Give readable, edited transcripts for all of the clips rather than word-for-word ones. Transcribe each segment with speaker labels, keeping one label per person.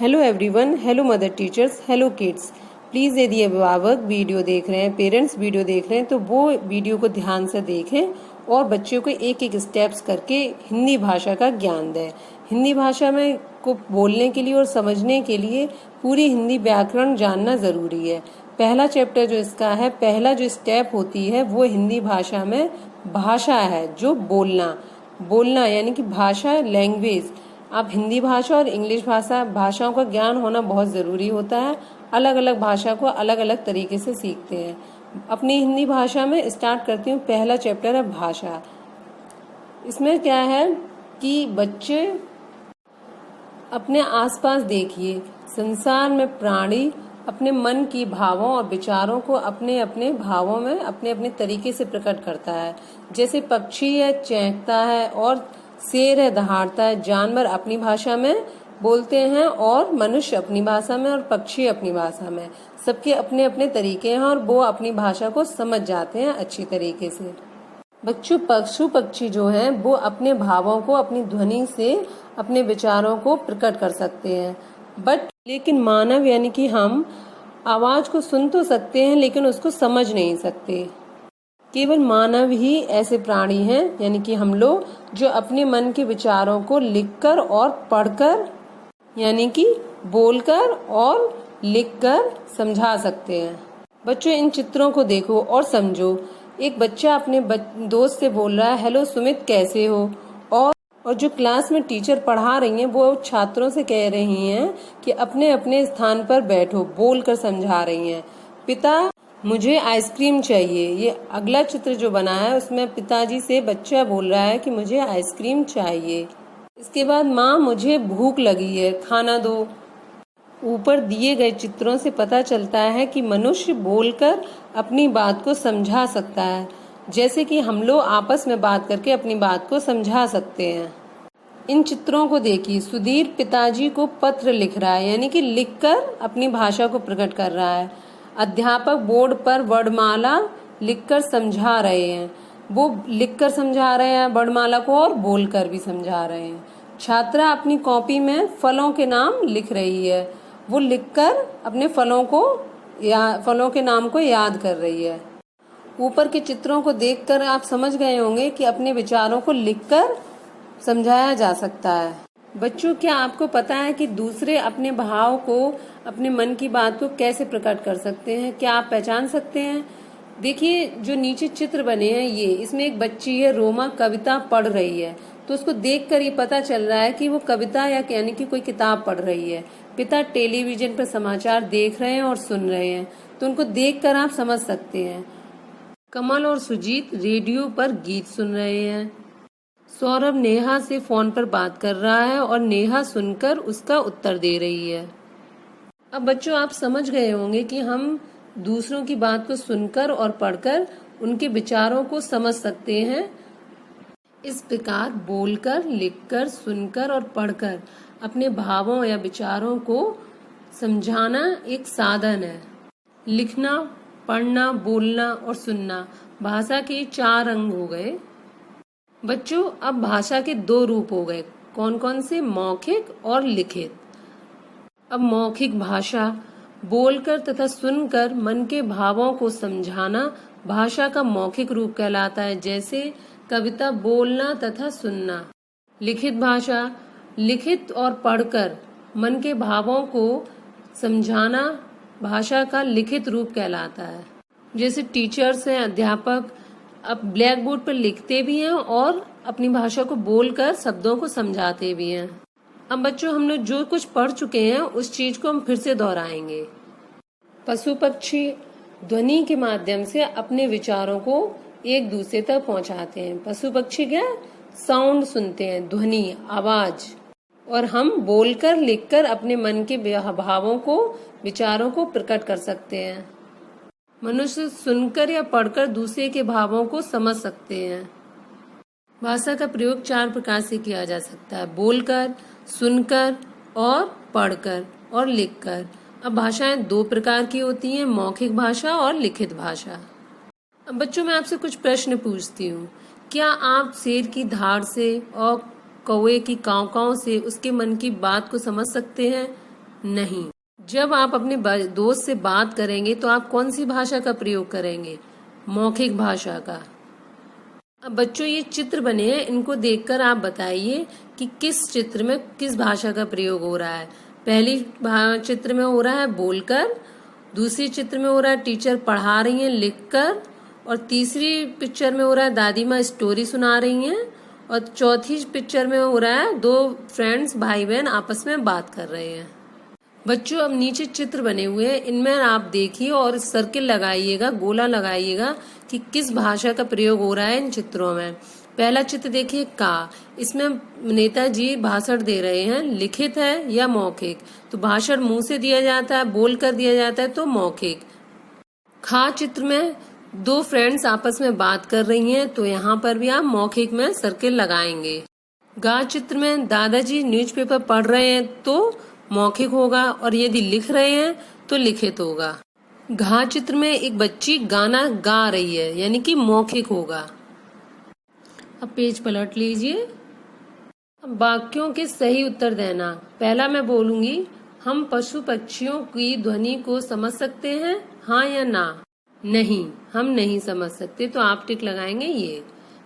Speaker 1: Hello everyone, hello mother teachers, hello kids. Please यदि अभिभावक video देख रहे हैं, पेरेंट्स वीडियो देख रहे हैं, तो वो वीडियो को ध्यान से देखें और बच्चों को एक एक स्टेप्स करके हिंदी भाषा का ज्ञान दें। हिंदी भाषा में को बोलने के लिए और समझने के लिए पूरी हिंदी व्याकरण जानना ज़रूरी है। पहला चैप्टर जो इसका है, पहला जो स्टेप होती है वो हिंदी भाषा में भाषा है, जो बोलना यानी कि भाषा, लैंग्वेज। आप हिंदी भाषा और इंग्लिश भाषाओं का ज्ञान होना बहुत ज़रूरी होता है। अलग अलग भाषा को अलग अलग तरीके से सीखते हैं। अपनी हिंदी भाषा में स्टार्ट करती हूँ। पहला चैप्टर है भाषा। इसमें क्या है कि बच्चे अपने आसपास देखिए, संसार में प्राणी अपने मन की भावों और विचारों को अपने अपने भावों में अपने अपने तरीके से प्रकट करता है। जैसे पक्षी है, चहकता है, और शेर है, दहाड़ता है। जानवर अपनी भाषा में बोलते हैं और मनुष्य अपनी भाषा में और पक्षी अपनी भाषा में। सबके अपने अपने तरीके हैं और वो अपनी भाषा को समझ जाते हैं अच्छी तरीके से। बच्चों, पशु पक्षी जो हैं वो अपने भावों को अपनी ध्वनि से अपने विचारों को प्रकट कर सकते हैं। लेकिन मानव यानी कि हम आवाज को सुन तो सकते हैं लेकिन उसको समझ नहीं सकते। केवल मानव ही ऐसे प्राणी हैं, यानी कि हम लोग, जो अपने मन के विचारों को लिखकर और पढ़कर, यानी कि बोलकर और लिखकर समझा सकते हैं। बच्चों, इन चित्रों को देखो और समझो। एक बच्चा अपने दोस्त से बोल रहा है, हेलो सुमित, कैसे हो? और जो क्लास में टीचर पढ़ा रही हैं वो छात्रों से कह रही हैं कि अपने अपने स्थान पर बैठो, बोलकर समझा रही हैं। पिता, मुझे आइसक्रीम चाहिए। ये अगला चित्र जो बना है उसमें पिताजी से बच्चा बोल रहा है कि मुझे आइसक्रीम चाहिए। इसके बाद, माँ, मुझे भूख लगी है, खाना दो। ऊपर दिए गए चित्रों से पता चलता है कि मनुष्य बोलकर अपनी बात को समझा सकता है, जैसे कि हम लोग आपस में बात करके अपनी बात को समझा सकते हैं। इन चित्रों को देखिए। सुधीर पिताजी को पत्र लिख रहा है, यानी कि लिखकर अपनी भाषा को प्रकट कर रहा है। अध्यापक बोर्ड पर वर्णमाला लिखकर समझा रहे हैं। वो लिखकर समझा रहे हैं वर्णमाला को और बोलकर भी समझा रहे हैं। छात्रा अपनी कॉपी में फलों के नाम लिख रही है। वो लिखकर अपने फलों के नाम को याद कर रही है। ऊपर के चित्रों को देखकर आप समझ गए होंगे कि अपने विचारों को लिखकर समझाया जा सकता है। बच्चों, क्या आपको पता है कि दूसरे अपने भाव को, अपने मन की बात को कैसे प्रकट कर सकते हैं? क्या आप पहचान सकते हैं? देखिए, जो नीचे चित्र बने हैं इसमें एक बच्ची है, रोमा, कविता पढ़ रही है। तो उसको देखकर ये पता चल रहा है कि वो कविता यानी कि कोई किताब पढ़ रही है। पिता टेलीविजन पर समाचार देख रहे हैं और सुन रहे हैं, तो उनको देखकर आप समझ सकते हैं। कमल और सुजीत रेडियो पर गीत सुन रहे हैं। सौरभ नेहा से फोन पर बात कर रहा है और नेहा सुनकर उसका उत्तर दे रही है। अब बच्चों, आप समझ गए होंगे कि हम दूसरों की बात को सुनकर और पढ़कर उनके विचारों को समझ सकते हैं। इस प्रकार बोलकर, लिखकर, सुनकर और पढ़कर अपने भावों या विचारों को समझाना एक साधन है। लिखना, पढ़ना, बोलना और सुनना भाषा के 4 अंग हो गए। बच्चों, अब भाषा के 2 रूप हो गए। कौन कौन से? मौखिक और लिखित। अब मौखिक भाषा, बोलकर तथा सुनकर मन के भावों को समझाना भाषा का मौखिक रूप कहलाता है, जैसे कविता बोलना तथा सुनना। लिखित भाषा, लिखित और पढ़कर मन के भावों को समझाना भाषा का लिखित रूप कहलाता है। जैसे टीचर्स हैं, अध्यापक, अब ब्लैक बोर्ड पर लिखते भी हैं और अपनी भाषा को बोलकर शब्दों को समझाते भी हैं। अब बच्चों, हम लोग जो कुछ पढ़ चुके हैं उस चीज को हम फिर से दोहराएंगे। पशु पक्षी ध्वनि के माध्यम से अपने विचारों को एक दूसरे तक पहुंचाते हैं। पशु पक्षी क्या? साउंड सुनते हैं, ध्वनि, आवाज। और हम बोलकर, लिखकर अपने मन के भावों को, विचारों को प्रकट कर सकते हैं। मनुष्य सुनकर या पढ़कर दूसरे के भावों को समझ सकते हैं। भाषा का प्रयोग 4 प्रकार से किया जा सकता है: बोलकर, सुनकर और पढ़कर और लिखकर। अब भाषाएं 2 प्रकार की होती हैं, मौखिक भाषा और लिखित भाषा। अब बच्चों, मैं आपसे कुछ प्रश्न पूछती हूँ। क्या आप शेर की धाड़ से और कौवे की काँव काँव से उसके मन की बात को समझ सकते हैं? नहीं। जब आप अपने दोस्त से बात करेंगे तो आप कौन सी भाषा का प्रयोग करेंगे? मौखिक भाषा का। अब बच्चों ये चित्र बने हैं, इनको देखकर आप बताइए कि किस चित्र में किस भाषा का प्रयोग हो रहा है। पहली चित्र में हो रहा है बोलकर, दूसरी चित्र में हो रहा है टीचर पढ़ा रही हैं लिखकर, और तीसरी पिक्चर में हो रहा है दादी माँ स्टोरी सुना रही हैं, और चौथी पिक्चर में हो रहा है दो फ्रेंड्स भाई बहन आपस में बात कर रहे हैं। बच्चों अब नीचे चित्र बने हुए हैं, इनमें आप देखिए और सर्किल लगाइएगा, गोला लगाइएगा कि किस भाषा का प्रयोग हो रहा है इन चित्रों में। पहला चित्र देखिए का, इसमें नेताजी भाषण दे रहे हैं, लिखित है या मौखिक? तो भाषण मुंह से दिया जाता है, बोल कर दिया जाता है तो मौखिक। खा चित्र में दो फ्रेंड्स आपस में बात कर रही हैं, तो यहाँ पर भी आप मौखिक में सर्किल लगाएंगे। गा चित्र में दादाजी न्यूज़पेपर पढ़ रहे हैं तो मौखिक होगा, और यदि लिख रहे हैं तो लिखित होगा। घा चित्र में एक बच्ची गाना गा रही है, यानी कि मौखिक होगा। अब पेज पलट लीजिए। अब वाक्यों के सही उत्तर देना। पहला मैं बोलूंगी, हम पशु पक्षियों की ध्वनि को समझ सकते हैं, हाँ या ना? नहीं, हम नहीं समझ सकते, तो आप टिक लगाएंगे ये।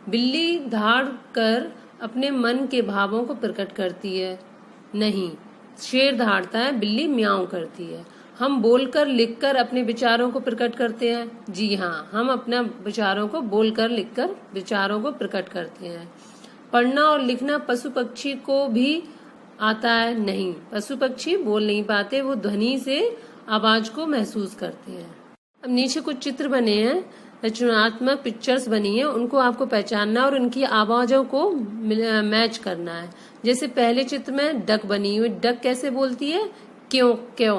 Speaker 1: बिल्ली धाड़ कर अपने मन के भावों को प्रकट करती है, नहीं। शेर दहाड़ता है, बिल्ली म्याऊं करती है। हम बोलकर लिखकर अपने विचारों को प्रकट करते हैं, जी हाँ, हम अपने विचारों को बोलकर लिखकर विचारों को प्रकट करते हैं। पढ़ना और लिखना पशु पक्षी को भी आता है, नहीं। पशु पक्षी बोल नहीं पाते, वो ध्वनि से आवाज को महसूस करते हैं। अब नीचे कुछ चित्र बने हैं, रचनात्मक पिक्चर्स बनी है, उनको आपको पहचानना और उनकी आवाजों को मैच करना है। जैसे पहले चित्र में डक बनी हुई, डक कैसे बोलती है? क्यों क्यों,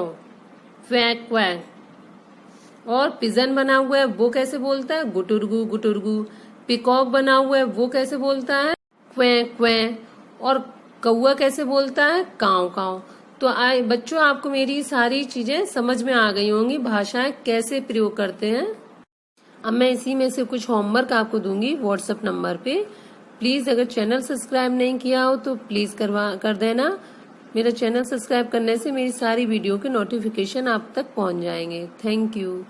Speaker 1: क्वैक क्वैक। और पिजन बना हुआ है, वो कैसे बोलता है? गुटुरगु गुटुरगु। पिकॉक बना हुआ है, वो कैसे बोलता है? क्वैं क्वैं। और कौआ कैसे बोलता है? काव काव। तो बच्चों आपको मेरी सारी चीजें समझ में आ गई होंगी, भाषाएं कैसे प्रयोग करते हैं। अब मैं इसी में से कुछ होमवर्क आपको दूंगी व्हाट्सएप नंबर पे। प्लीज अगर चैनल सब्सक्राइब नहीं किया हो तो प्लीज कर देना। मेरा चैनल सब्सक्राइब करने से मेरी सारी वीडियो के नोटिफिकेशन आप तक पहुंच जाएंगे। Thank you.